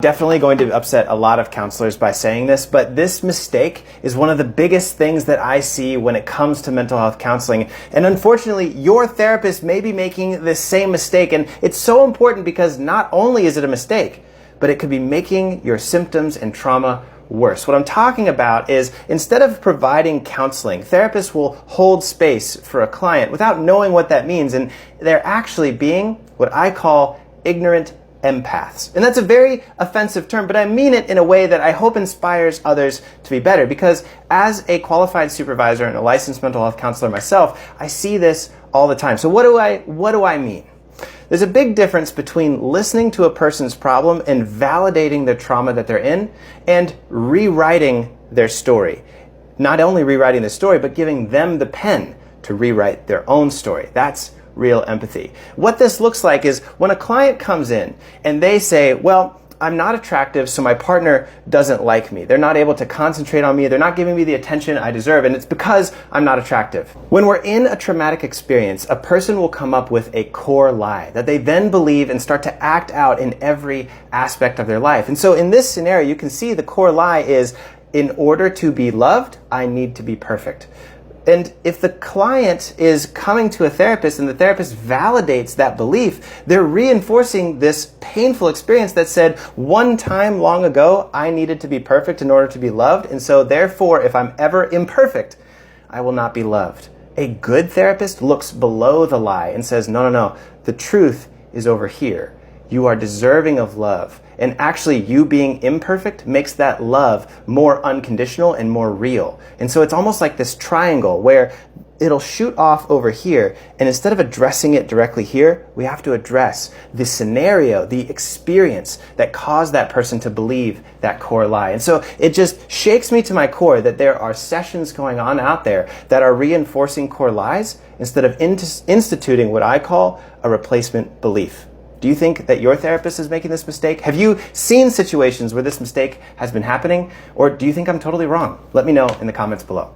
definitely going to upset a lot of counselors by saying this, but this mistake is one of the biggest things that I see when it comes to mental health counseling. And unfortunately, your therapist may be making this same mistake. And it's so important because not only is it a mistake, but it could be making your symptoms and trauma worse. What I'm talking about is instead of providing counseling, therapists will hold space for a client without knowing what that means. And they're actually being what I call ignorant empaths. And that's a very offensive term, but I mean it in a way that I hope inspires others to be better, because as a qualified supervisor and a licensed mental health counselor myself, I see this all the time. So what do I mean? There's a big difference between listening to a person's problem and validating the trauma that they're in and rewriting their story. Not only rewriting the story, but giving them the pen to rewrite their own story. That's real empathy. What this looks like is when a client comes in and they say, well, I'm not attractive, so my partner doesn't like me. They're not able to concentrate on me. They're not giving me the attention I deserve, and it's because I'm not attractive. When we're in a traumatic experience, a person will come up with a core lie that they then believe and start to act out in every aspect of their life. And so in this scenario, you can see the core lie is, in order to be loved, I need to be perfect. And if the client is coming to a therapist and the therapist validates that belief, they're reinforcing this painful experience that said, one time long ago, I needed to be perfect in order to be loved. And so therefore, if I'm ever imperfect, I will not be loved. A good therapist looks below the lie and says, no, the truth is over here. You are deserving of love. And actually, you being imperfect makes that love more unconditional and more real. And so it's almost like this triangle where it'll shoot off over here. And instead of addressing it directly here, we have to address the scenario, the experience that caused that person to believe that core lie. And so it just shakes me to my core that there are sessions going on out there that are reinforcing core lies instead of instituting what I call a replacement belief. Do you think that your therapist is making this mistake? Have you seen situations where this mistake has been happening? Or do you think I'm totally wrong? Let me know in the comments below.